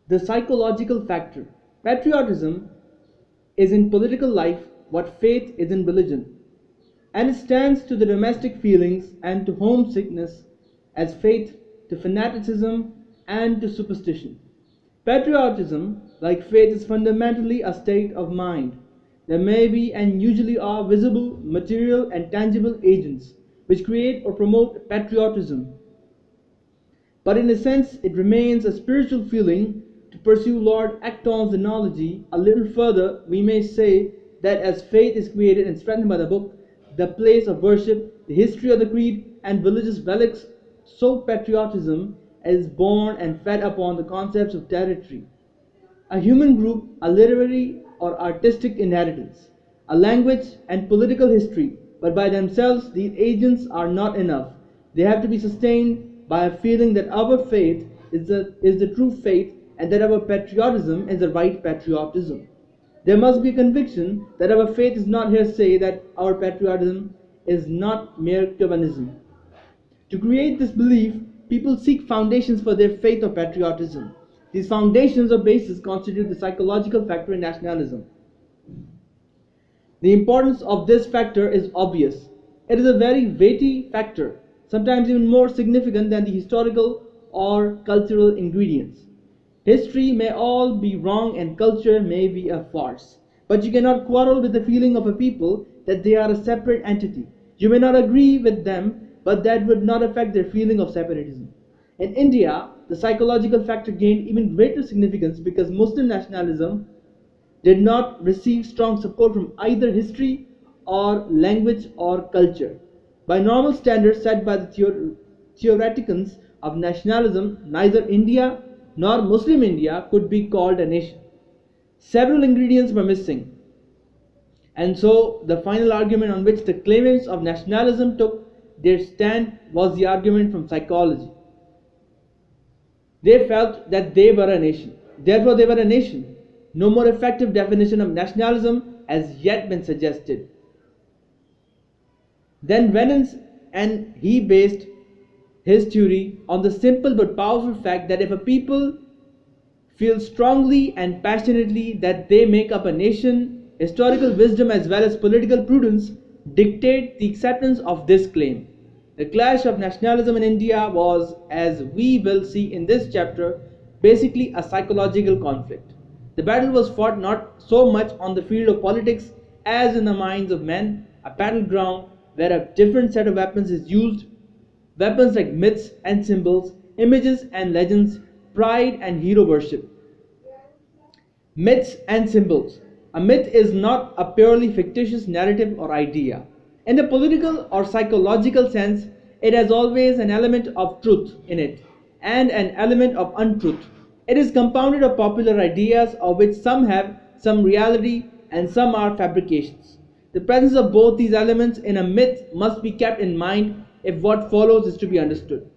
The psychological factor. Patriotism is in political life what faith is in religion, and it stands to the domestic feelings and to homesickness as faith to fanaticism and to superstition. Patriotism, like faith, is fundamentally a state of mind. There may be and usually are visible, material, and tangible agents which create or promote patriotism. But in a sense, it remains a spiritual feeling. To pursue Lord Acton's analogy a little further, we may say that as faith is created and strengthened by the book, the place of worship, the history of the creed, and religious relics, so patriotism is born and fed upon the concepts of territory, a human group, a literary or artistic inheritance, a language and political history. But by themselves, these agents are not enough. They have to be sustained by a feeling that our faith is the true faith and that our patriotism is the right patriotism. There must be a conviction that our faith is not hearsay, that our patriotism is not mere chauvinism. To create this belief, people seek foundations for their faith or patriotism. These foundations or bases constitute the psychological factor in nationalism. The importance of this factor is obvious. It is a very weighty factor, sometimes even more significant than the historical or cultural ingredients. History may all be wrong and culture may be a farce, but you cannot quarrel with the feeling of a people that they are a separate entity. You may not agree with them, but that would not affect their feeling of separatism. In India, the psychological factor gained even greater significance because Muslim nationalism did not receive strong support from either history or language or culture. By normal standards set by the theoreticians of nationalism, neither India nor Muslim India could be called a nation. Several ingredients were missing, and so the final argument on which the claimants of nationalism took their stand was the argument from psychology. They felt that they were a nation, therefore they were a nation. No more effective definition of nationalism has yet been suggested. Then Venance, and he based his theory on the simple but powerful fact that if a people feel strongly and passionately that they make up a nation, historical wisdom as well as political prudence dictate the acceptance of this claim. The clash of nationalism in India was, as we will see in this chapter, basically a psychological conflict. The battle was fought not so much on the field of politics as in the minds of men, a battleground where a different set of weapons is used, weapons like myths and symbols, images and legends, pride and hero worship. Myths and symbols. A myth is not a purely fictitious narrative or idea. In the political or psychological sense, it has always an element of truth in it and an element of untruth. It is compounded of popular ideas, of which some have some reality and some are fabrications. The presence of both these elements in a myth must be kept in mind if what follows is to be understood.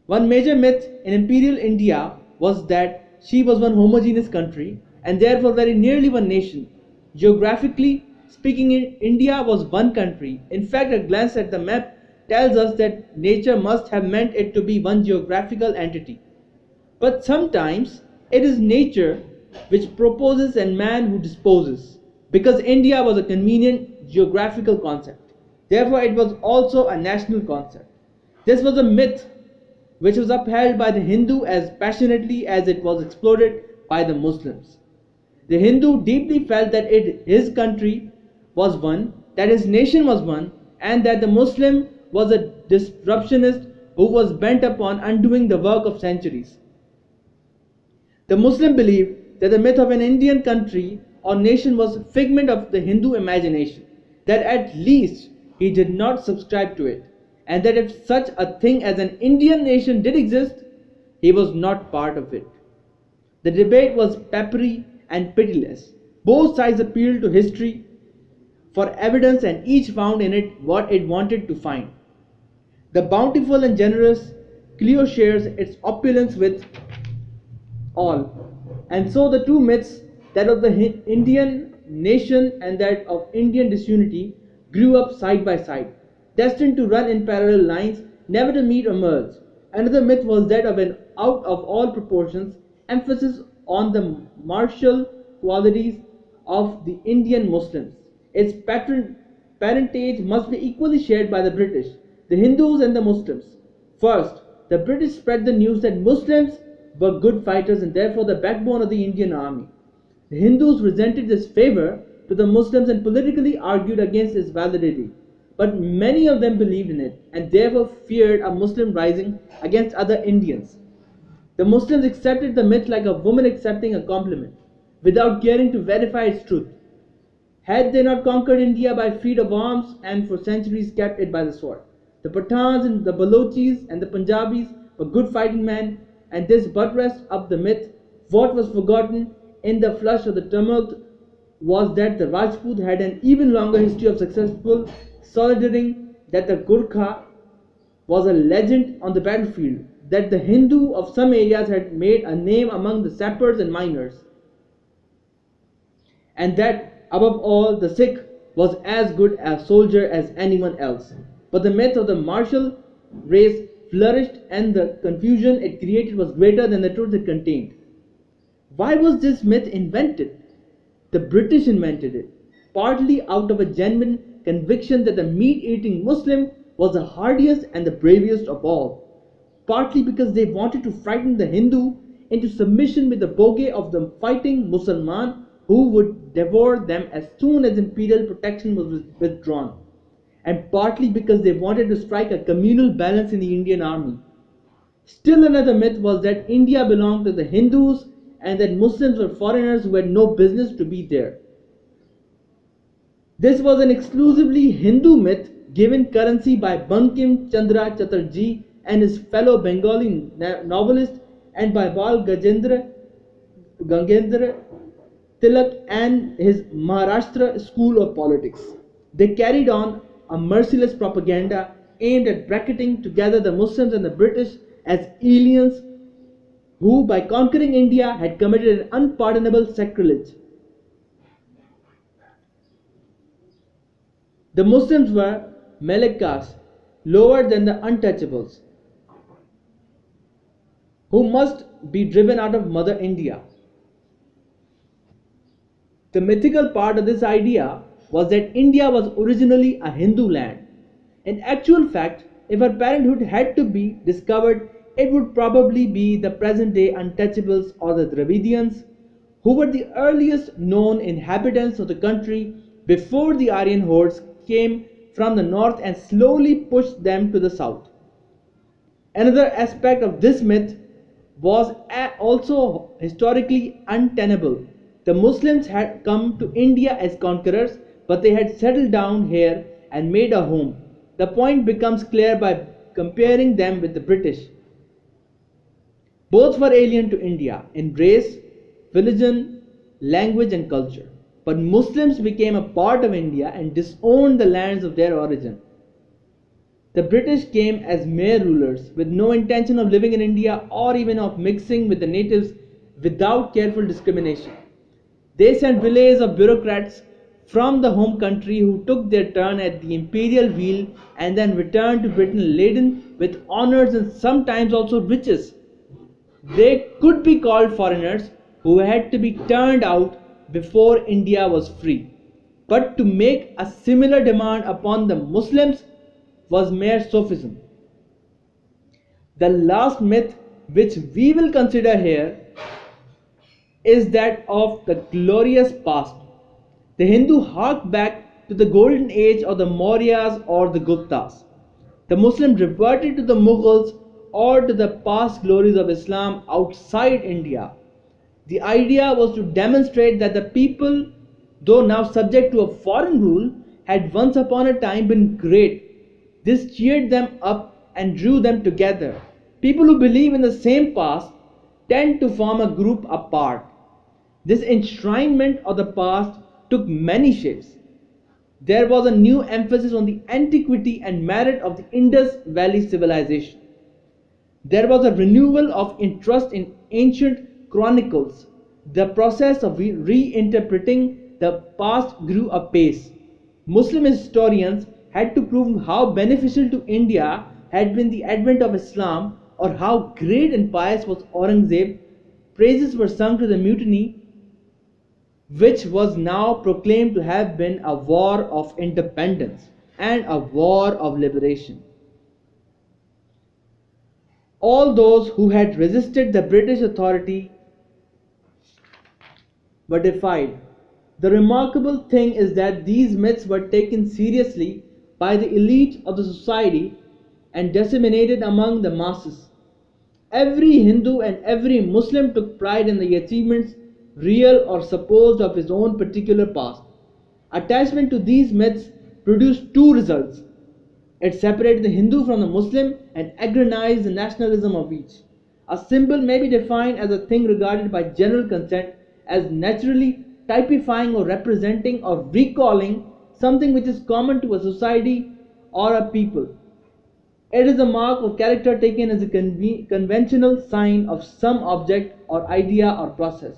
One major myth in imperial India was that she was one homogeneous country and therefore very nearly one nation. Geographically speaking, India was one country. In fact, a glance at the map tells us that nature must have meant it to be one geographical entity. But sometimes it is nature which proposes and man who disposes, because India was a convenient geographical concept. Therefore, it was also a national concept. This was a myth which was upheld by the Hindu as passionately as it was exploded by the Muslims. The Hindu deeply felt that his country was one, that his nation was one, and that the Muslim was a disruptionist who was bent upon undoing the work of centuries. The Muslim believed that the myth of an Indian country or nation was a figment of the Hindu imagination, that at least he did not subscribe to it, and that if such a thing as an Indian nation did exist, he was not part of it. The debate was peppery and pitiless. Both sides appealed to history for evidence and each found in it what it wanted to find. The bountiful and generous Clio shares its opulence with all. And so the two myths, that of the Indian nation and that of Indian disunity, grew up side by side, destined to run in parallel lines, never to meet or merge. Another myth was that of an out of all proportions emphasis on the martial qualities of the Indian Muslims. Its parentage must be equally shared by the British, the Hindus, and the Muslims. First, the British spread the news that Muslims were good fighters and therefore the backbone of the Indian army. The Hindus resented this favor to the Muslims and politically argued against its validity. But many of them believed in it and therefore feared a Muslim rising against other Indians. The Muslims accepted the myth like a woman accepting a compliment, without caring to verify its truth. Had they not conquered India by feat of arms and for centuries kept it by the sword? The Pathans and the Balochis and the Punjabis were good fighting men, and this buttressed up the myth. What was forgotten in the flush of the tumult was that the Rajput had an even longer history of successful soldiering, that the Gurkha was a legend on the battlefield, that the Hindu of some areas had made a name among the sappers and miners, and that above all the Sikh was as good a soldier as anyone else. But the myth of the martial race flourished, and the confusion it created was greater than the truth it contained. Why was this myth invented? The British invented it, partly out of a genuine conviction that the meat-eating Muslim was the hardiest and the bravest of all, partly because they wanted to frighten the Hindu into submission with the bogey of the fighting Mussulman who would devour them as soon as imperial protection was withdrawn, and partly because they wanted to strike a communal balance in the Indian army. Still another myth was that India belonged to the Hindus and that Muslims were foreigners who had no business to be there. This was an exclusively Hindu myth given currency by Bankim Chandra Chatterjee and his fellow Bengali novelist, and by Bal Gangendra Tilak and his Maharashtra school of politics. They carried on a merciless propaganda aimed at bracketing together the Muslims and the British as aliens who, by conquering India, had committed an unpardonable sacrilege. The Muslims were Malikas, lower than the untouchables, who must be driven out of Mother India. The mythical part of this idea was that India was originally a Hindu land. In actual fact, if her parenthood had to be discovered, it would probably be the present-day untouchables or the Dravidians, who were the earliest known inhabitants of the country before the Aryan hordes came from the north and slowly pushed them to the south. Another aspect of this myth was also historically untenable. The Muslims had come to India as conquerors, but they had settled down here and made a home. The point becomes clear by comparing them with the British. Both were alien to India in race, religion, language, and culture. But Muslims became a part of India and disowned the lands of their origin. The British came as mere rulers with no intention of living in India or even of mixing with the natives without careful discrimination. They sent relays of bureaucrats from the home country who took their turn at the imperial wheel and then returned to Britain laden with honors and sometimes also riches. They could be called foreigners who had to be turned out before India was free. But to make a similar demand upon the Muslims was mere sophism. The last myth which we will consider here is that of the glorious past. The Hindu harked back to the golden age of the Mauryas or the Guptas. The Muslim reverted to the Mughals or to the past glories of Islam outside India. The idea was to demonstrate that the people, though now subject to a foreign rule, had once upon a time been great. This cheered them up and drew them together. People who believe in the same past tend to form a group apart. This enshrinement of the past took many shapes. There was a new emphasis on the antiquity and merit of the Indus Valley civilization. There was a renewal of interest in ancient chronicles. The process of reinterpreting the past grew apace. Muslim historians had to prove how beneficial to India had been the advent of Islam, or how great and pious was Aurangzeb praises were sung to the mutiny, which was now proclaimed to have been a war of independence and a war of liberation. All those who had resisted the British authority were defied. The remarkable thing is that these myths were taken seriously by the elite of the society and disseminated among the masses. Every Hindu and every Muslim took pride in the achievements, real or supposed, of his own particular past. Attachment to these myths produced two results. It separated the Hindu from the Muslim and aggrandized the nationalism of each. A symbol may be defined as a thing regarded by general consent as naturally typifying or representing or recalling something which is common to a society or a people. It is a mark of character taken as a conventional sign of some object or idea or process.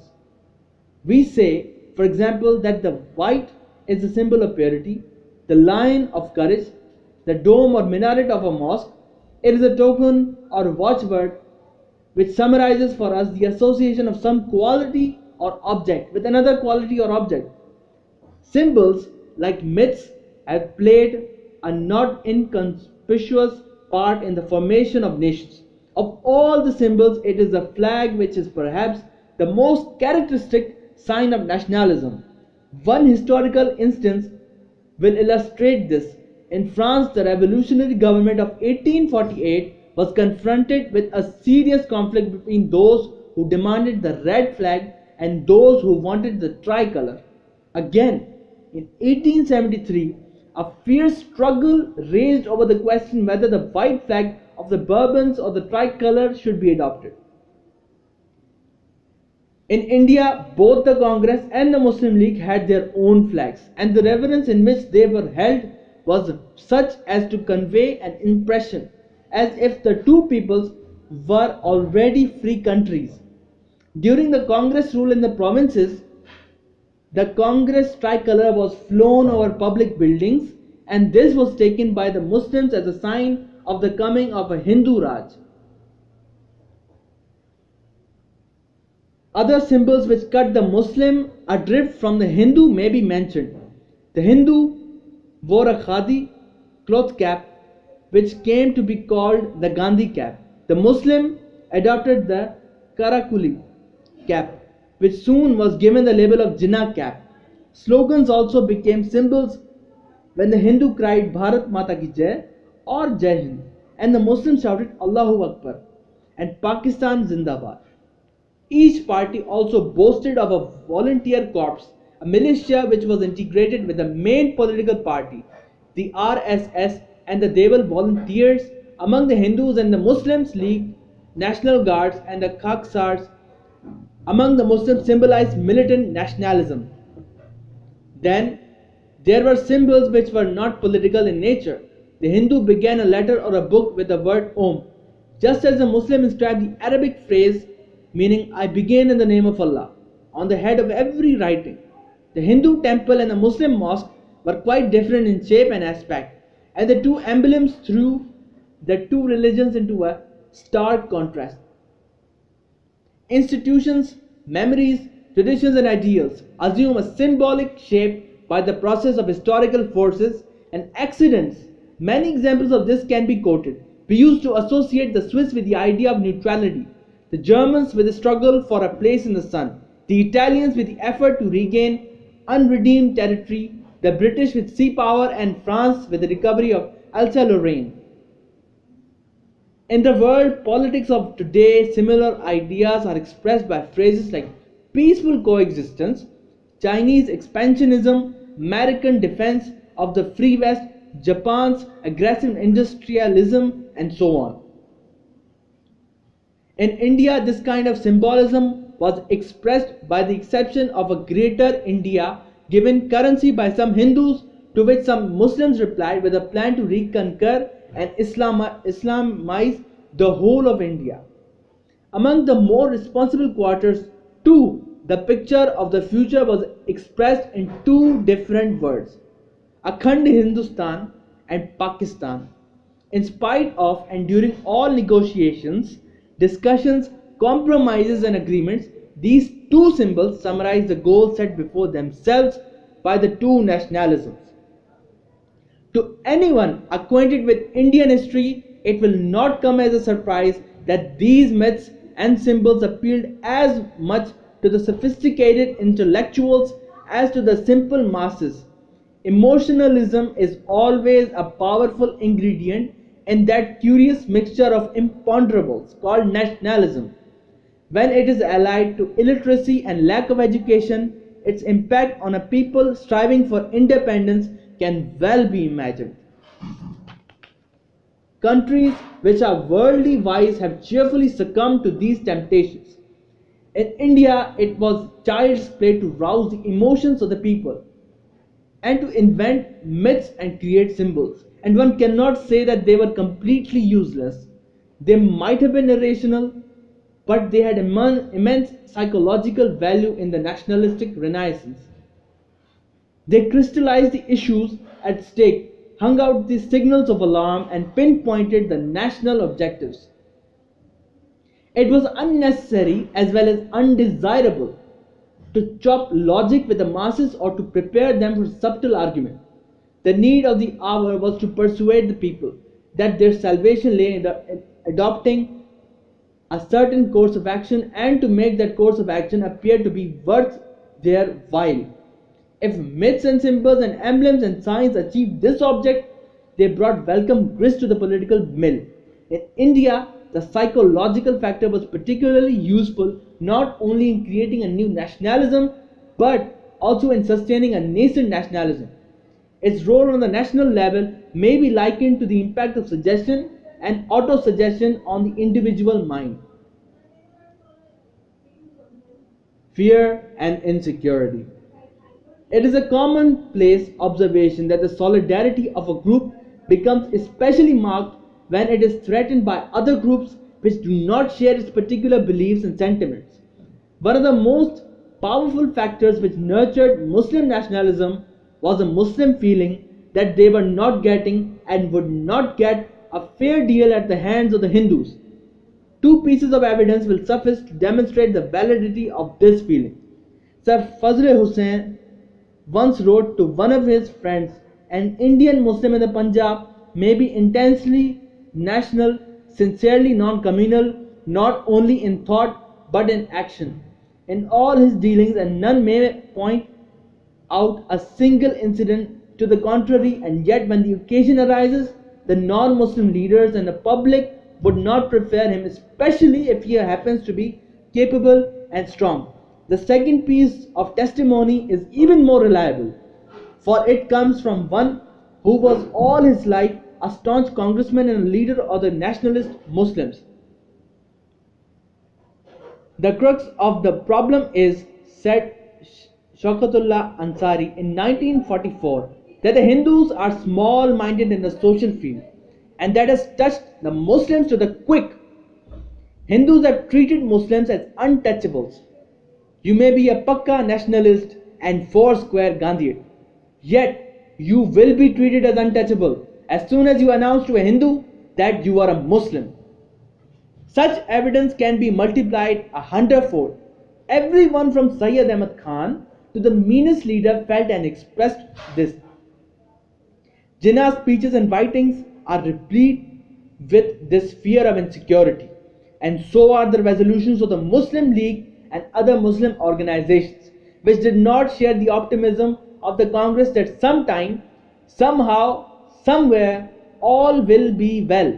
We say, for example, that the white is a symbol of purity, the lion of courage, the dome or minaret of a mosque. It is a token or watchword which summarizes for us the association of some quality or object with another quality or object. Symbols, like myths, have played a not inconspicuous part in the formation of nations. Of all the symbols, it is the flag which is perhaps the most characteristic sign of nationalism. One historical instance will illustrate this. In France, the revolutionary government of 1848 was confronted with a serious conflict between those who demanded the red flag and those who wanted the tricolour. Again, in 1873, a fierce struggle raged over the question whether the white flag of the Bourbons or the tricolour should be adopted. In India, both the Congress and the Muslim League had their own flags, and the reverence in which they were held was such as to convey an impression as if the two peoples were already free countries. During the Congress rule in the provinces, the Congress tricolour was flown over public buildings, and this was taken by the Muslims as a sign of the coming of a Hindu Raj. Other symbols which cut the Muslim adrift from the Hindu may be mentioned. The Hindu wore a khadi cloth cap which came to be called the Gandhi cap. The Muslim adopted the Karakuli cap, which soon was given the label of Jinnah cap. Slogans also became symbols when the Hindu cried Bharat Mata Ki Jai or Jai Hind, and the Muslim shouted Allahu Akbar and Pakistan Zindabad. Each party also boasted of a volunteer corps, a militia which was integrated with the main political party, the RSS, and the Deval volunteers. Among the Hindus and the Muslims League, National Guards and the Khaksars among the Muslims symbolized militant nationalism. Then there were symbols which were not political in nature. The Hindu began a letter or a book with the word Om, just as the Muslim inscribed the Arabic phrase meaning I begin in the name of Allah on the head of every writing. The Hindu temple and the Muslim mosque were quite different in shape and aspect, and the two emblems threw the two religions into a stark contrast. Institutions, memories, traditions and ideals assume a symbolic shape by the process of historical forces and accidents. Many examples of this can be quoted. We used to associate the Swiss with the idea of neutrality, the Germans with the struggle for a place in the sun, the Italians with the effort to regain unredeemed territory, the British with sea power, and France with the recovery of Alsace-Lorraine. In the world politics of today, similar ideas are expressed by phrases like peaceful coexistence, Chinese expansionism, American defense of the free West, Japan's aggressive industrialism, and so on. In India, this kind of symbolism was expressed by the exception of a greater India given currency by some Hindus, to which some Muslims replied with a plan to reconquer and Islamize the whole of India. Among the more responsible quarters, too, the picture of the future was expressed in two different words, Akhand Hindustan and Pakistan. In spite of and during all negotiations, discussions, compromises and agreements, these two symbols summarize the goals set before themselves by the two nationalisms. To anyone acquainted with Indian history, it will not come as a surprise that these myths and symbols appealed as much to the sophisticated intellectuals as to the simple masses. Emotionalism is always a powerful ingredient in that curious mixture of imponderables called nationalism. When it is allied to illiteracy and lack of education, its impact on a people striving for independence can well be imagined. Countries which are worldly wise have cheerfully succumbed to these temptations. In India, it was child's play to rouse the emotions of the people and to invent myths and create symbols. And one cannot say that they were completely useless. They might have been irrational, but they had immense psychological value in the nationalistic renaissance. They crystallized the issues at stake, hung out the signals of alarm, and pinpointed the national objectives. It was unnecessary as well as undesirable to chop logic with the masses or to prepare them for subtle argument. The need of the hour was to persuade the people that their salvation lay in adopting a certain course of action and to make that course of action appear to be worth their while. If myths and symbols and emblems and signs achieved this object, they brought welcome grist to the political mill. In India, the psychological factor was particularly useful not only in creating a new nationalism but also in sustaining a nascent nationalism. Its role on the national level may be likened to the impact of suggestion and auto-suggestion on the individual mind. Fear and insecurity. It is a commonplace observation that the solidarity of a group becomes especially marked when it is threatened by other groups which do not share its particular beliefs and sentiments. One of the most powerful factors which nurtured Muslim nationalism was a Muslim feeling that they were not getting and would not get a fair deal at the hands of the Hindus. Two pieces of evidence will suffice to demonstrate the validity of this feeling. Sir Fazl Hussain once wrote to one of his friends, an Indian Muslim in the Punjab may be intensely national, sincerely non-communal, not only in thought but in action, in all his dealings, and none may point out a single incident to the contrary, and yet when the occasion arises, the non-Muslim leaders and the public would not prefer him, especially if he happens to be capable and strong. The second piece of testimony is even more reliable, for it comes from one who was all his life a staunch congressman and a leader of the nationalist Muslims. The crux of the problem is, said Shauqatullah Ansari in 1944, that the Hindus are small-minded in the social field, and that has touched the Muslims to the quick. Hindus have treated Muslims as untouchables. You may be a Pakka nationalist and four-square Gandhiite, yet you will be treated as untouchable as soon as you announce to a Hindu that you are a Muslim. Such evidence can be multiplied 100-fold. Everyone from Sayyid Ahmad Khan to the meanest leader felt and expressed this. Jinnah's speeches and writings are replete with this fear of insecurity, and so are the resolutions of the Muslim League and other Muslim organizations, which did not share the optimism of the Congress that sometime, somehow, somewhere, all will be well.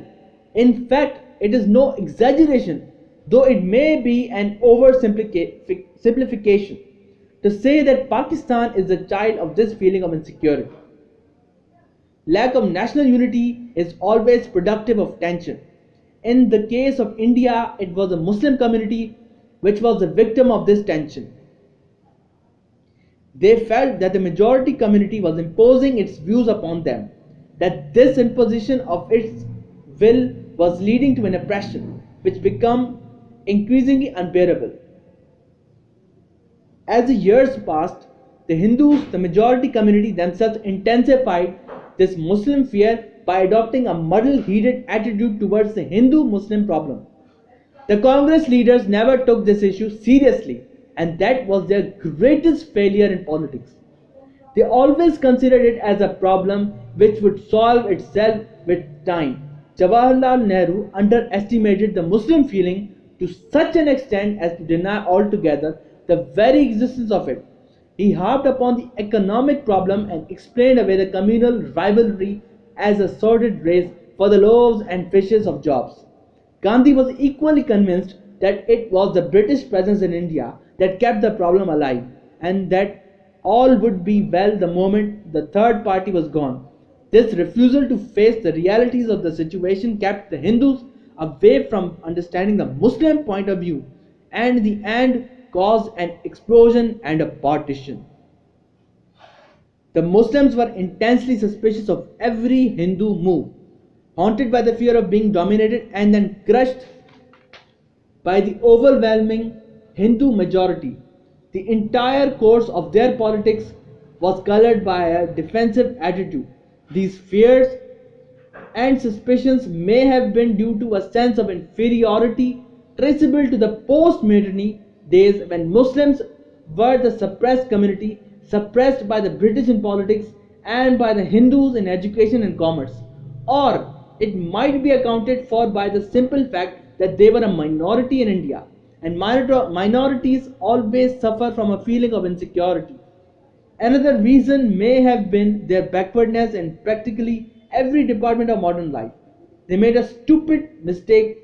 In fact, it is no exaggeration, though it may be an oversimplification, to say that Pakistan is the child of this feeling of insecurity. Lack of national unity is always productive of tension. In the case of India, it was a Muslim community which was the victim of this tension. They felt that the majority community was imposing its views upon them, that this imposition of its will was leading to an oppression which became increasingly unbearable. As the years passed, the Hindus, the majority community themselves, intensified this Muslim fear by adopting a muddle-headed attitude towards the Hindu-Muslim problem. The Congress leaders never took this issue seriously, and that was their greatest failure in politics. They always considered it as a problem which would solve itself with time. Jawaharlal Nehru underestimated the Muslim feeling to such an extent as to deny altogether the very existence of it. He harped upon the economic problem and explained away the communal rivalry as a sordid race for the loaves and fishes of jobs. Gandhi was equally convinced that it was the British presence in India that kept the problem alive, and that all would be well the moment the third party was gone. This refusal to face the realities of the situation kept the Hindus away from understanding the Muslim point of view, and in the end caused an explosion and a partition. The Muslims were intensely suspicious of every Hindu move, haunted by the fear of being dominated and then crushed by the overwhelming Hindu majority. The entire course of their politics was colored by a defensive attitude. These fears and suspicions may have been due to a sense of inferiority traceable to the post-Mutiny days when Muslims were the suppressed community, suppressed by the British in politics and by the Hindus in education and commerce. Or it might be accounted for by the simple fact that they were a minority in India, and minorities always suffer from a feeling of insecurity. Another reason may have been their backwardness in practically every department of modern life. They made a stupid mistake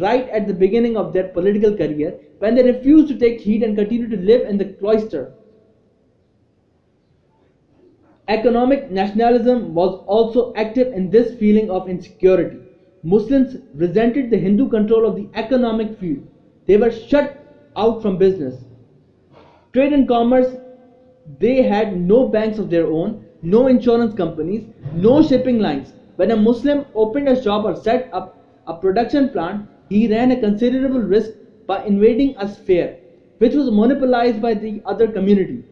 right at the beginning of their political career when they refused to take heed and continued to live in the cloister. Economic nationalism was also active in this feeling of insecurity. Muslims resented the Hindu control of the economic field. They were shut out from business, trade and commerce. They had no banks of their own, no insurance companies, no shipping lines. When a Muslim opened a shop or set up a production plant, he ran a considerable risk by invading a sphere which was monopolized by the other community.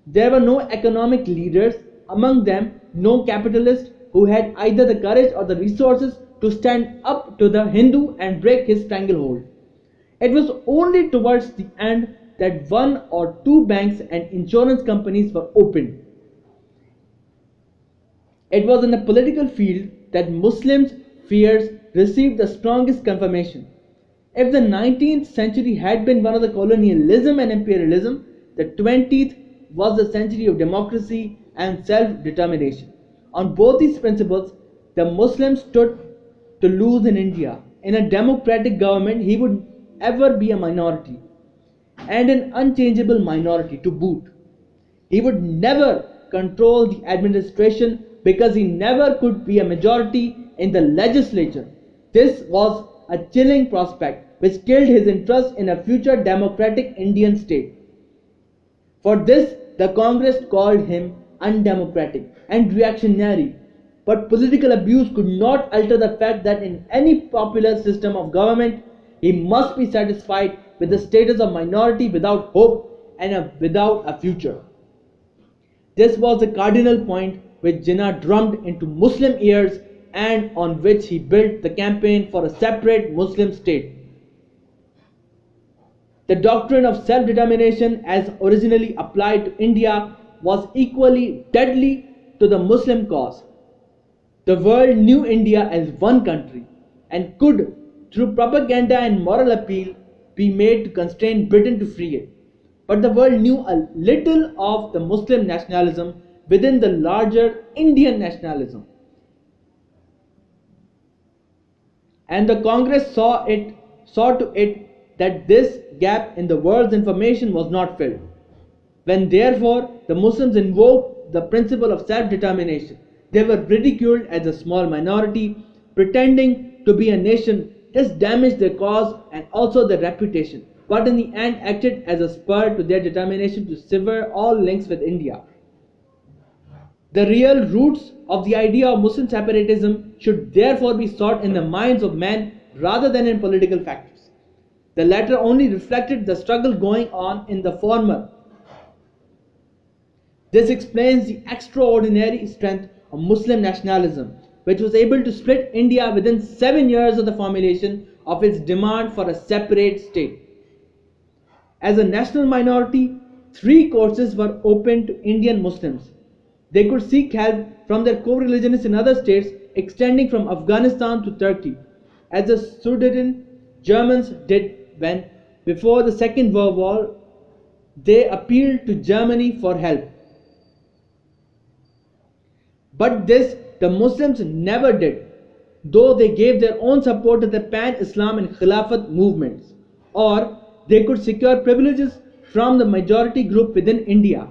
There were no economic leaders among them, no capitalists who had either the courage or the resources to stand up to the Hindu and break his stranglehold. It was only towards the end that one or two banks and insurance companies were opened. It was in the political field that Muslims' fears received the strongest confirmation. If the 19th century had been one of the colonialism and imperialism, the 20th was the century of democracy and self-determination. On both these principles, the Muslims stood to lose in India. In a democratic government, he would ever be a minority, and an unchangeable minority to boot. He would never control the administration because he never could be a majority in the legislature. This was a chilling prospect which killed his interest in a future democratic Indian state. For this, the Congress called him undemocratic and reactionary. But political abuse could not alter the fact that in any popular system of government, he must be satisfied with the status of minority without hope and without a future. This was the cardinal point which Jinnah drummed into Muslim ears and on which he built the campaign for a separate Muslim state. The doctrine of self-determination as originally applied to India was equally deadly to the Muslim cause. The world knew India as one country and could, through propaganda and moral appeal, be made to constrain Britain to free it. But the world knew a little of the Muslim nationalism within the larger Indian nationalism. And the Congress saw to it that this gap in the world's information was not filled. When therefore the Muslims invoked the principle of self-determination, they were ridiculed as a small minority pretending to be a nation. This damaged their cause and also their reputation, but in the end acted as a spur to their determination to sever all links with India. The real roots of the idea of Muslim separatism should therefore be sought in the minds of men rather than in political factors. The latter only reflected the struggle going on in the former. This explains the extraordinary strength of Muslim nationalism, which was able to split India within 7 years of the formulation of its demand for a separate state. As a national minority, three courses were open to Indian Muslims. They could seek help from their co-religionists in other states extending from Afghanistan to Turkey, as the Sudeten Germans did when, before the Second World War, they appealed to Germany for help. But this the Muslims never did, though they gave their own support to the Pan-Islam and Khilafat movements, or they could secure privileges from the majority group within India,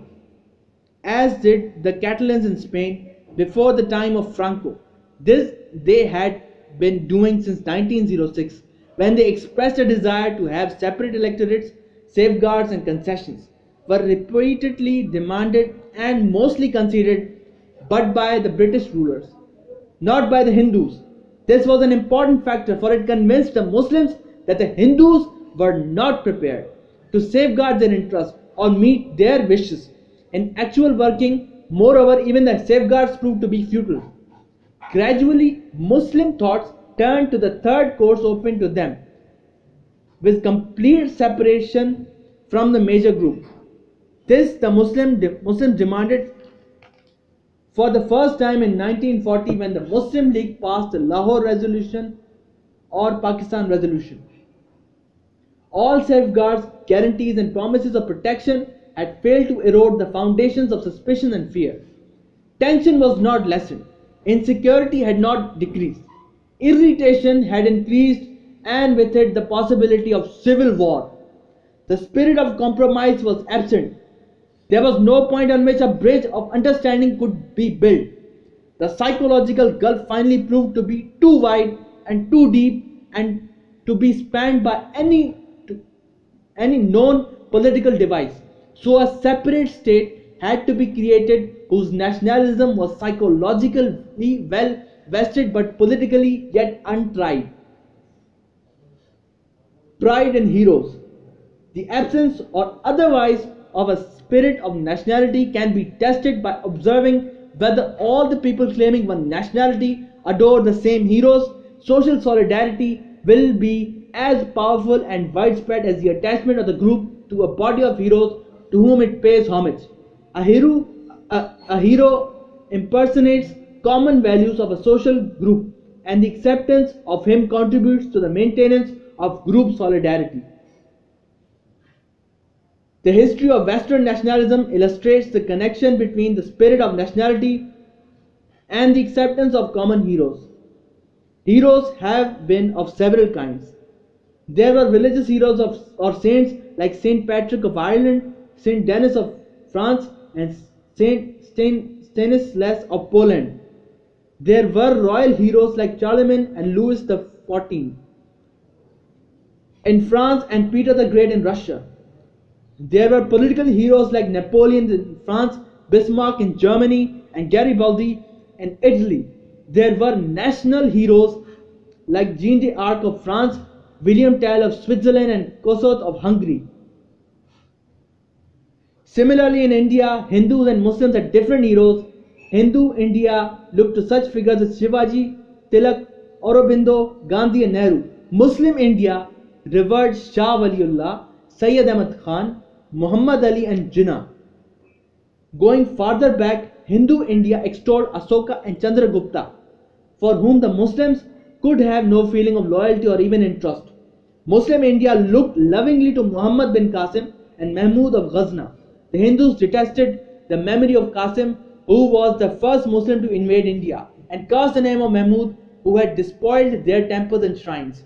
as did the Catalans in Spain before the time of Franco. This they had been doing since 1906, when they expressed a desire to have separate electorates, safeguards and concessions, were repeatedly demanded and mostly conceded but by the British rulers, not by the Hindus. This was an important factor, for it convinced the Muslims that the Hindus were not prepared to safeguard their interests or meet their wishes. In actual working, moreover, even the safeguards proved to be futile. Gradually, Muslim thoughts turned to the third course open to them, with complete separation from the major group. This the Muslims demanded for the first time in 1940, when the Muslim League passed the Lahore Resolution or Pakistan Resolution. All safeguards, guarantees and promises of protection had failed to erode the foundations of suspicion and fear. Tension was not lessened, insecurity had not decreased, irritation had increased, and with it the possibility of civil war. The spirit of compromise was absent. There was no point on which a bridge of understanding could be built. The psychological gulf finally proved to be too wide and too deep and to be spanned by any known political device. So a separate state had to be created whose nationalism was psychologically well vested but politically yet untried. Pride in heroes. The absence or otherwise of a spirit of nationality can be tested by observing whether all the people claiming one nationality adore the same heroes. Social solidarity will be as powerful and widespread as the attachment of the group to a body of heroes to whom it pays homage. A hero impersonates common values of a social group, and the acceptance of him contributes to the maintenance of group solidarity. The history of Western nationalism illustrates the connection between the spirit of nationality and the acceptance of common heroes. Heroes have been of several kinds. There were religious heroes or saints like Saint Patrick of Ireland, Saint Denis of France, and Saint Stanislas of Poland. There were royal heroes like Charlemagne and Louis XIV in France and Peter the Great in Russia. There were political heroes like Napoleon in France, Bismarck in Germany, and Garibaldi in Italy. There were national heroes like Jean d'Arc of France, William Tell of Switzerland, and Kossuth of Hungary. Similarly, in India, Hindus and Muslims had different heroes. Hindu India looked to such figures as Shivaji, Tilak, Aurobindo, Gandhi, and Nehru. Muslim India revered Shah Waliullah, Sayyid Ahmad Khan, Muhammad Ali, and Jinnah. Going farther back, Hindu India extolled Asoka and Chandragupta, for whom the Muslims could have no feeling of loyalty or even interest. Muslim India looked lovingly to Muhammad bin Qasim and Mahmud of Ghazna. The Hindus detested the memory of Qasim, who was the first Muslim to invade India, and cursed the name of Mahmud, who had despoiled their temples and shrines.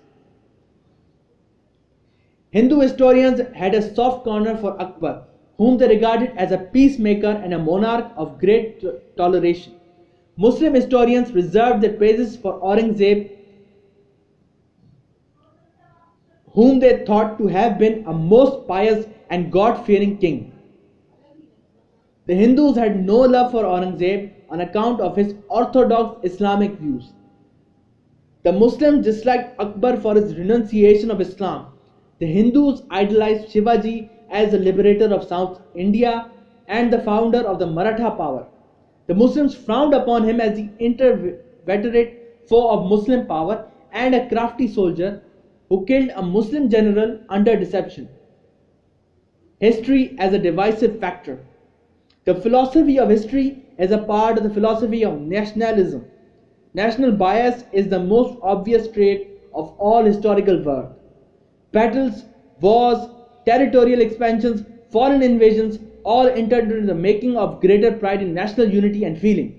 Hindu historians had a soft corner for Akbar, whom they regarded as a peacemaker and a monarch of great toleration. Muslim historians reserved their praises for Aurangzeb, whom they thought to have been a most pious and God-fearing king. The Hindus had no love for Aurangzeb on account of his orthodox Islamic views. The Muslims disliked Akbar for his renunciation of Islam. The Hindus idolized Shivaji as the liberator of South India and the founder of the Maratha power. The Muslims frowned upon him as the inveterate foe of Muslim power and a crafty soldier who killed a Muslim general under deception. History as a divisive factor. The philosophy of history is a part of the philosophy of nationalism. National bias is the most obvious trait of all historical work. Battles, wars, territorial expansions, foreign invasions all entered into the making of greater pride in national unity and feeling.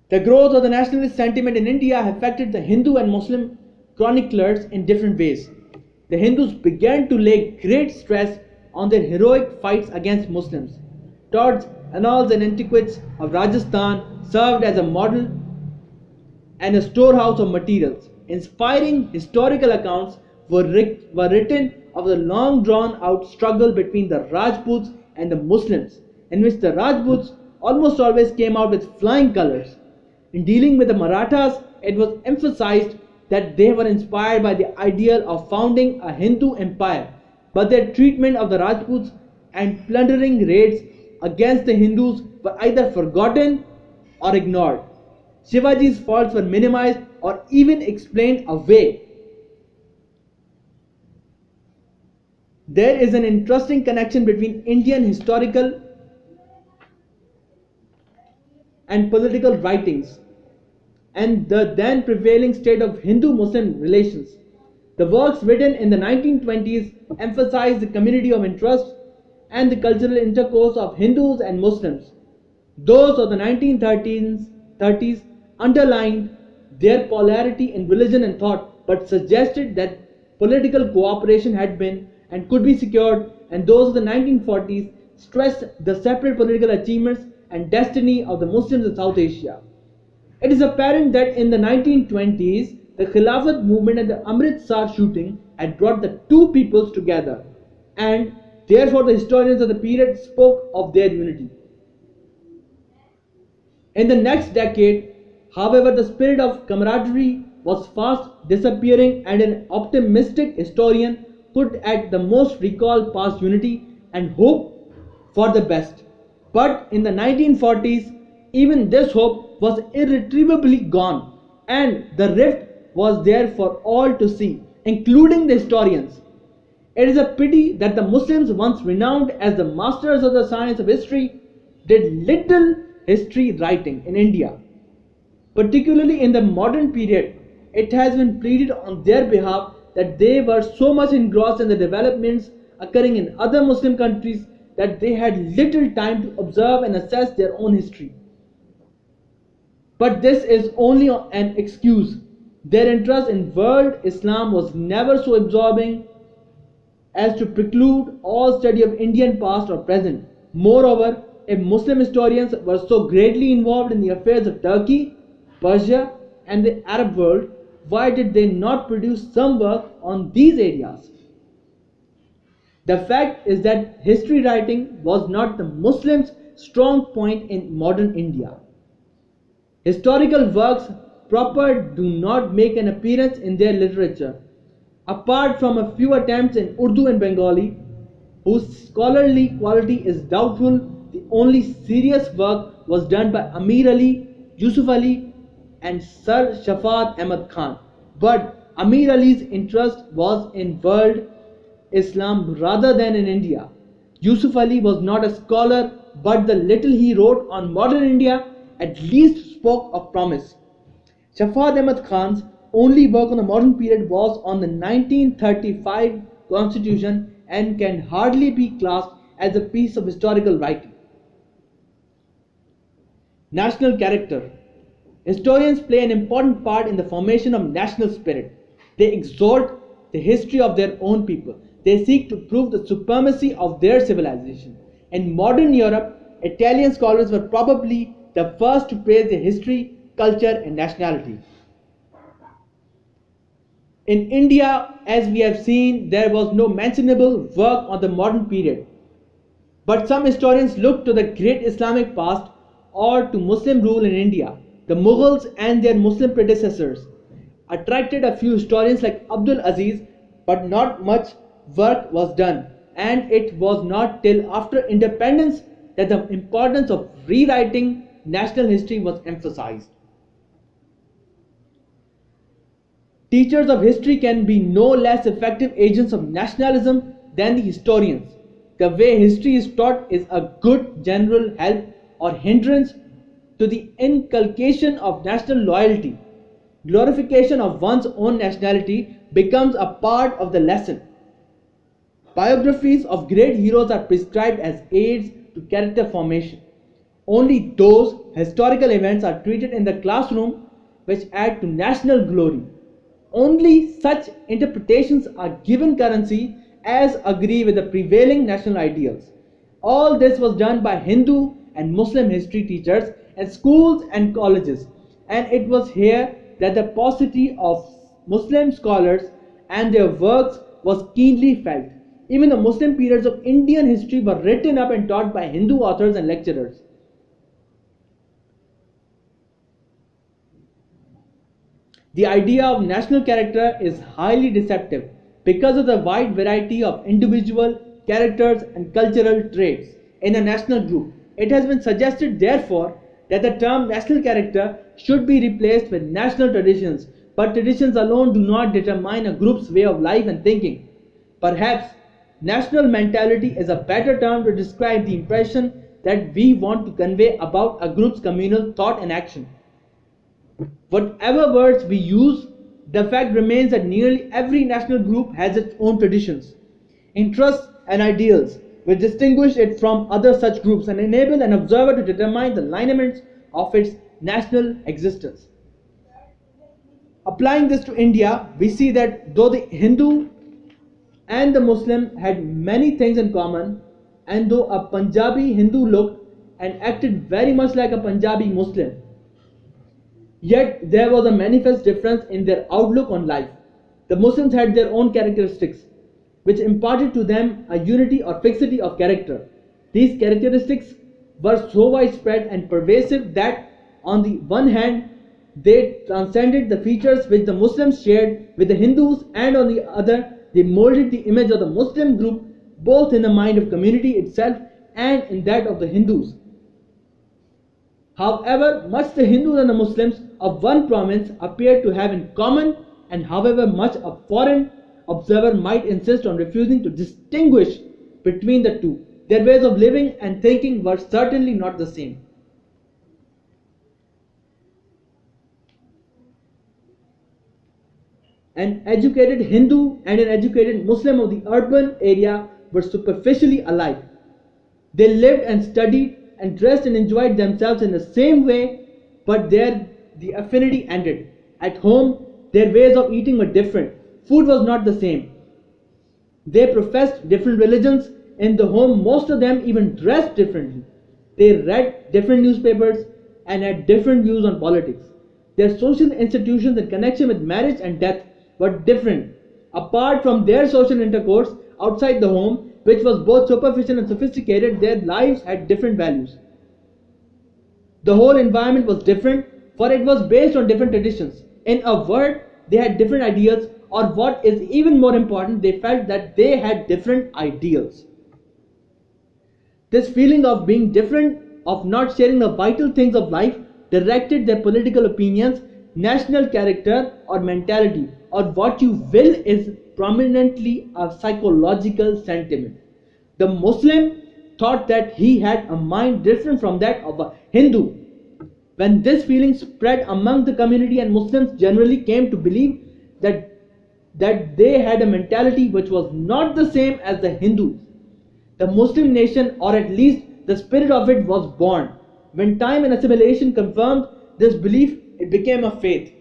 The growth of the nationalist sentiment in India affected the Hindu and Muslim chroniclers in different ways. The Hindus began to lay great stress on their heroic fights against Muslims. Todd's Annals and Antiquities of Rajasthan served as a model and a storehouse of materials. Inspiring historical accounts were written of the long drawn out struggle between the Rajputs and the Muslims, in which the Rajputs almost always came out with flying colors. In dealing with the Marathas, it was emphasized that they were inspired by the ideal of founding a Hindu empire, but their treatment of the Rajputs and plundering raids against the Hindus were either forgotten or ignored. Shivaji's faults were minimized or even explained away. There is an interesting connection between Indian historical and political writings and the then prevailing state of Hindu-Muslim relations. The works written in the 1920s emphasized the community of interest and the cultural intercourse of Hindus and Muslims. Those of the 1930s underlined their polarity in religion and thought, but suggested that political cooperation had been and could be secured, and those of the 1940s stressed the separate political achievements and destiny of the Muslims in South Asia. It is apparent that in the 1920s, the Khilafat movement and the Amritsar shooting had brought the two peoples together, and therefore the historians of the period spoke of their unity. In the next decade, however, the spirit of camaraderie was fast disappearing, and an optimistic historian could at the most recall past unity and hope for the best. But in the 1940s, even this hope was irretrievably gone, and the rift was there for all to see, including the historians. It is a pity that the Muslims, once renowned as the masters of the science of history, did little history writing in India. Particularly in the modern period, it has been pleaded on their behalf that they were so much engrossed in the developments occurring in other Muslim countries that they had little time to observe and assess their own history. But this is only an excuse. Their interest in world Islam was never so absorbing as to preclude all study of Indian past or present. Moreover, if Muslim historians were so greatly involved in the affairs of Turkey, Persia, and the Arab world, why did they not produce some work on these areas? The fact is that history writing was not the Muslims' strong point in modern India. Historical works proper do not make an appearance in their literature. Apart from a few attempts in Urdu and Bengali, whose scholarly quality is doubtful, the only serious work was done by Amir Ali, Yusuf Ali, and Sir Shafat Ahmad Khan. But Amir Ali's interest was in world Islam rather than in India. Yusuf Ali was not a scholar, but the little he wrote on modern India at least spoke of promise. Shafat Ahmad Khan's only work on the modern period was on the 1935 constitution and can hardly be classed as a piece of historical writing. National character. Historians play an important part in the formation of national spirit. They exalt the history of their own people. They seek to prove the supremacy of their civilization. In modern Europe, Italian scholars were probably the first to praise their history, culture, and nationality. In India, as we have seen, there was no mentionable work on the modern period. But some historians look to the great Islamic past or to Muslim rule in India. The Mughals and their Muslim predecessors attracted a few historians like Abdul Aziz, but not much work was done, and it was not till after independence that the importance of rewriting national history was emphasized. Teachers of history can be no less effective agents of nationalism than the historians. The way history is taught is a good general help or hindrance to the inculcation of national loyalty. Glorification of one's own nationality becomes a part of the lesson. Biographies of great heroes are prescribed as aids to character formation. Only those historical events are treated in the classroom which add to national glory. Only such interpretations are given currency as agree with the prevailing national ideals. All this was done by Hindu and Muslim history teachers in schools and colleges, and it was here that the paucity of Muslim scholars and their works was keenly felt. Even the Muslim periods of Indian history were written up and taught by Hindu authors and lecturers. The idea of national character is highly deceptive because of the wide variety of individual characters and cultural traits in a national group. It has been suggested, therefore, that the term national character should be replaced with national traditions, but traditions alone do not determine a group's way of life and thinking. Perhaps national mentality is a better term to describe the impression that we want to convey about a group's communal thought and action. Whatever words we use, the fact remains that nearly every national group has its own traditions, interests, and ideals, which distinguish it from other such groups and enable an observer to determine the lineaments of its national existence. Applying this to India, we see that though the Hindu and the Muslim had many things in common, and though a Punjabi Hindu looked and acted very much like a Punjabi Muslim, yet there was a manifest difference in their outlook on life. The Muslims had their own characteristics, which imparted to them a unity or fixity of character. These characteristics were so widespread and pervasive that, on the one hand, they transcended the features which the Muslims shared with the Hindus, and on the other, they molded the image of the Muslim group both in the mind of community itself and in that of the Hindus. However much the Hindus and the Muslims of one province appeared to have in common, and however much a foreign observer might insist on refusing to distinguish between the two, their ways of living and thinking were certainly not the same. An educated Hindu and an educated Muslim of the urban area were superficially alike. They lived and studied and dressed and enjoyed themselves in the same way, but there the affinity ended. At home, their ways of eating were different. Food was not the same. They professed different religions. In the home, most of them even dressed differently. They read different newspapers and had different views on politics. Their social institutions in connection with marriage and death were different. Apart from their social intercourse outside the home, which was both superficial and sophisticated, their lives had different values. The whole environment was different, for it was based on different traditions. In a word, they had different ideas, or what is even more important, they felt that they had different ideals. This feeling of being different, of not sharing the vital things of life, directed their political opinions, national character, or mentality, or what you will, is prominently a psychological sentiment. The Muslim thought that he had a mind different from that of a Hindu. When this feeling spread among the community, and Muslims generally came to believe that they had a mentality which was not the same as the Hindus, the Muslim nation, or at least the spirit of it, was born. When time and assimilation confirmed this belief, it became a faith.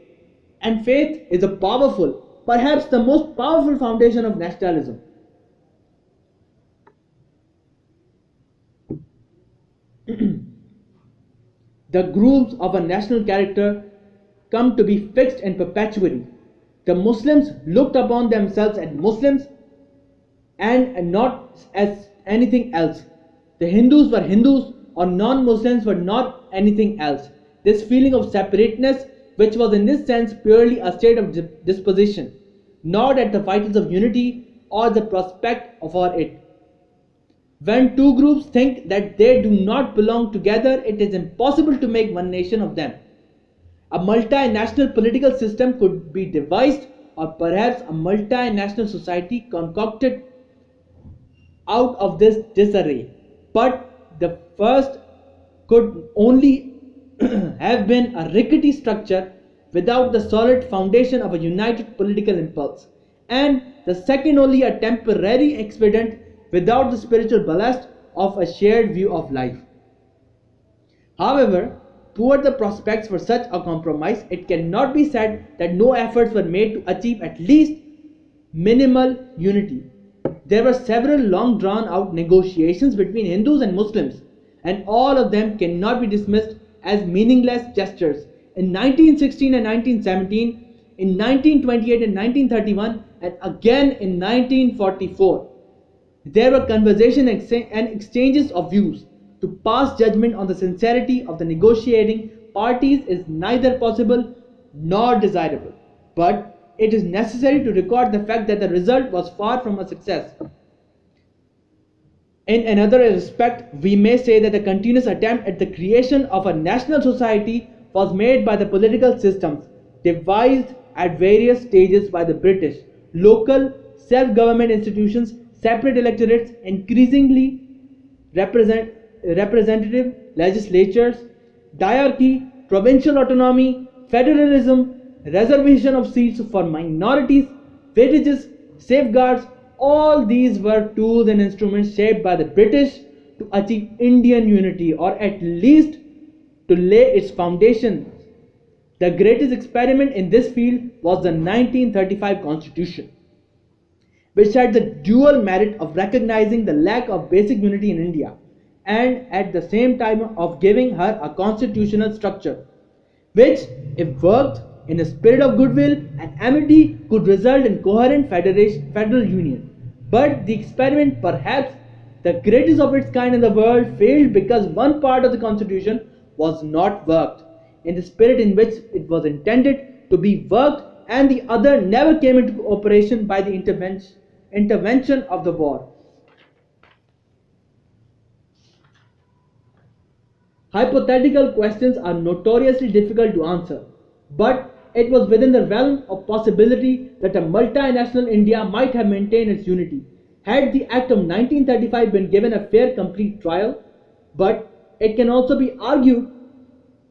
And faith is a powerful, perhaps the most powerful foundation of nationalism. The grooves of a national character come to be fixed in perpetuity. The Muslims looked upon themselves as Muslims and not as anything else. The Hindus were Hindus, or non-Muslims were not anything else. This feeling of separateness, which was in this sense purely a state of disposition, not at the vitals of unity or the prospect for it. When two groups think that they do not belong together, it is impossible to make one nation of them. A multinational political system could be devised or perhaps a multinational society concocted out of this disarray. But the first could only have been a rickety structure without the solid foundation of a united political impulse, and the second only a temporary expedient without the spiritual ballast of a shared view of life. However, poor the prospects for such a compromise, it cannot be said that no efforts were made to achieve at least minimal unity. There were several long drawn out negotiations between Hindus and Muslims, and all of them cannot be dismissed as meaningless gestures. In 1916 and 1917, in 1928 and 1931, and again in 1944, there were conversations and exchanges of views. To pass judgment on the sincerity of the negotiating parties is neither possible nor desirable, but it is necessary to record the fact that the result was far from a success. In another respect, we may say that the continuous attempt at the creation of a national society was made by the political systems devised at various stages by the British. Local self-government institutions, separate electorates, increasingly representative legislatures, diarchy, provincial autonomy, federalism, reservation of seats for minorities, weightages, safeguards, all these were tools and instruments shaped by the British to achieve Indian unity, or at least to lay its foundation. The greatest experiment in this field was the 1935 Constitution, which had the dual merit of recognizing the lack of basic unity in India and at the same time of giving her a constitutional structure, which, if worked in a spirit of goodwill and amity, could result in coherent federal union. But the experiment, perhaps the greatest of its kind in the world, failed because one part of the constitution was not worked in the spirit in which it was intended to be worked, and the other never came into operation by the intervention of the war. Hypothetical questions are notoriously difficult to answer, but it was within the realm of possibility that a multinational India might have maintained its unity had the Act of 1935 been given a fair, complete trial. But it can also be argued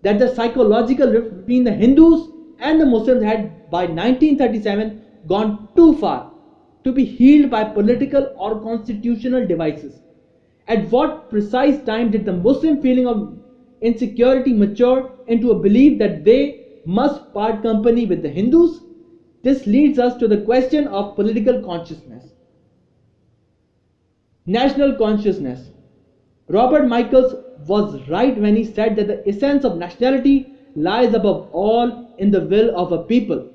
that the psychological rift between the Hindus and the Muslims had by 1937 gone too far to be healed by political or constitutional devices. At what precise time did the Muslim feeling of insecurity mature into a belief that they must part company with the Hindus? This leads us to the question of political consciousness. National consciousness. Robert Michaels was right when he said that the essence of nationality lies above all in the will of a people.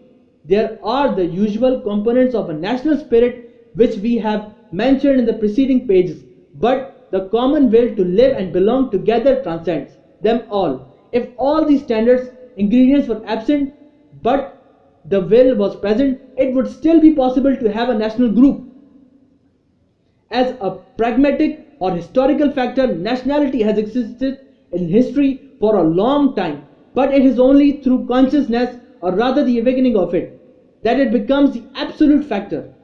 There are the usual components of a national spirit which we have mentioned in the preceding pages, but the common will to live and belong together transcends them all. If all these standards ingredients were absent but the will was present, it would still be possible to have a national group. As a pragmatic or historical factor, nationality has existed in history for a long time, but it is only through consciousness, or rather the awakening of it, that it becomes the absolute factor.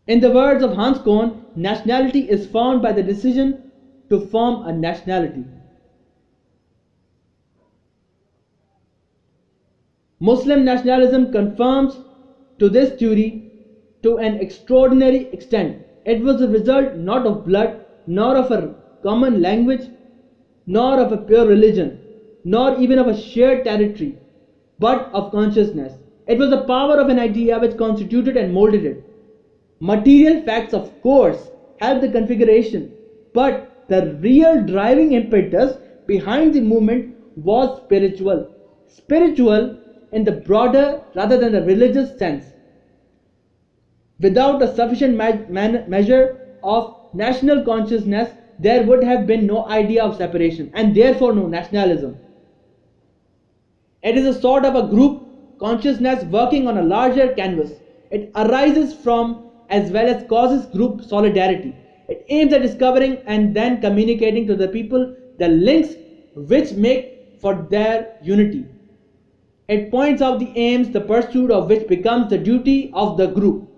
In the words of Hans Kohn, nationality is found by the decision to form a nationality. Muslim nationalism confirms to this theory to an extraordinary extent. It was a result not of blood, nor of a common language, nor of a pure religion, nor even of a shared territory, but of consciousness. It was the power of an idea which constituted and molded it. Material facts, of course, helped the configuration, but the real driving impetus behind the movement was spiritual. Spiritual in the broader rather than the religious sense. Without a sufficient measure of national consciousness, there would have been no idea of separation, and therefore no nationalism. It is a sort of a group consciousness working on a larger canvas. It arises from as well as causes group solidarity. It aims at discovering and then communicating to the people the links which make for their unity. It points out the aims, the pursuit of which becomes the duty of the group.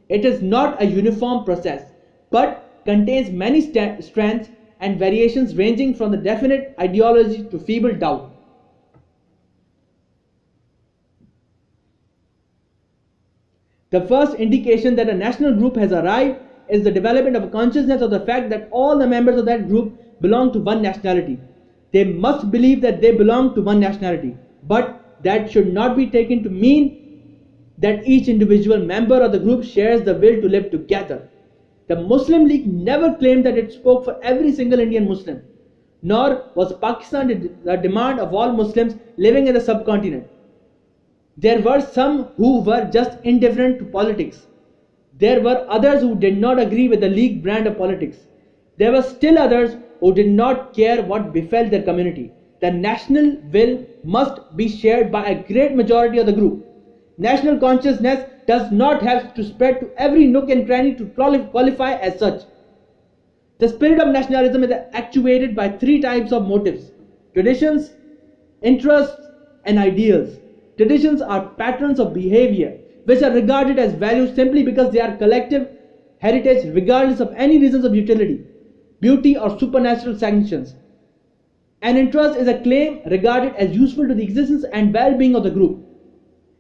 It is not a uniform process, but contains many strands and variations ranging from the definite ideology to feeble doubt. The first indication that a national group has arrived is the development of a consciousness of the fact that all the members of that group belong to one nationality. They must believe that they belong to one nationality, but that should not be taken to mean that each individual member of the group shares the will to live together. The Muslim League never claimed that it spoke for every single Indian Muslim, nor was Pakistan the demand of all Muslims living in the subcontinent. There were some who were just indifferent to politics. There were others who did not agree with the League brand of politics. There were still others who did not care what befell their community. The national will must be shared by a great majority of the group. National consciousness does not have to spread to every nook and cranny to qualify as such. The spirit of nationalism is actuated by three types of motives: traditions, interests, and ideals. Traditions are patterns of behavior which are regarded as values simply because they are collective heritage regardless of any reasons of utility, beauty, or supernatural sanctions. An interest is a claim regarded as useful to the existence and well-being of the group.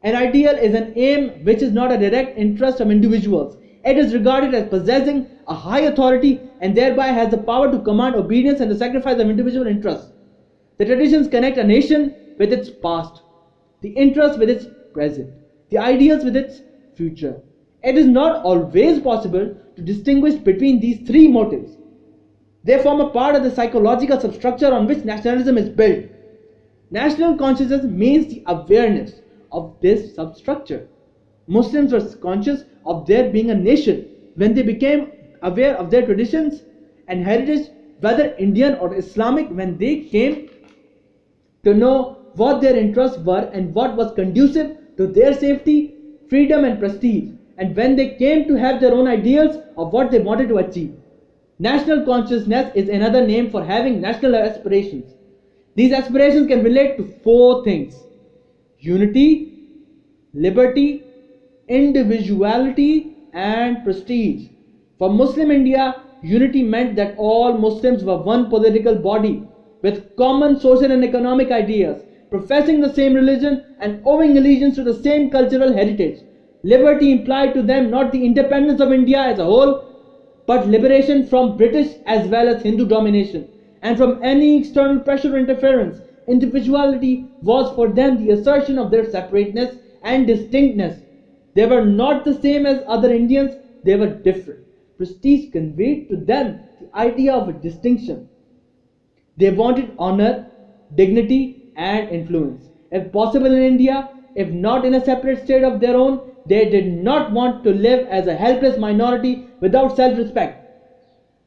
An ideal is an aim which is not a direct interest of individuals. It is regarded as possessing a high authority and thereby has the power to command obedience and the sacrifice of individual interests. The traditions connect a nation with its past, the interest with its present, the ideals with its future. It is not always possible to distinguish between these three motives. They form a part of the psychological substructure on which nationalism is built. National consciousness means the awareness of this substructure. Muslims were conscious of their being a nation when they became aware of their traditions and heritage, whether Indian or Islamic, when they came to know what their interests were and what was conducive to their safety, freedom, and prestige, and when they came to have their own ideals of what they wanted to achieve. National consciousness is another name for having national aspirations. These aspirations can relate to four things: unity, liberty, individuality, and prestige. For Muslim India, unity meant that all Muslims were one political body with common social and economic ideas, professing the same religion and owing allegiance to the same cultural heritage. Liberty implied to them not the independence of India as a whole, but liberation from British as well as Hindu domination and from any external pressure or interference. Individuality was for them the assertion of their separateness and distinctness. They were not the same as other Indians, they were different. Prestige conveyed to them the idea of a distinction. They wanted honor, dignity, and influence. If possible in India, if not in a separate state of their own, they did not want to live as a helpless minority without self-respect.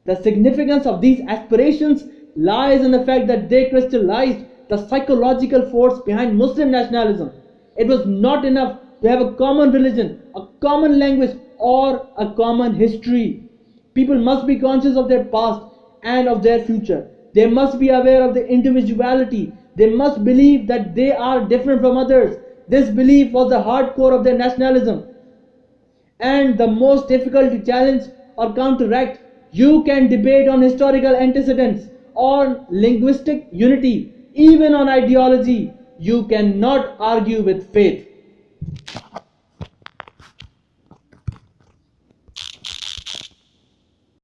The significance of these aspirations lies in the fact that they crystallized the psychological force behind Muslim nationalism. It was not enough to have a common religion, a common language, or a common history. People must be conscious of their past and of their future. They must be aware of their individuality. They must believe that they are different from others. This belief was the hardcore of their nationalism and the most difficult to challenge or counteract. You can debate on historical antecedents, on linguistic unity, even on ideology. You cannot argue with faith.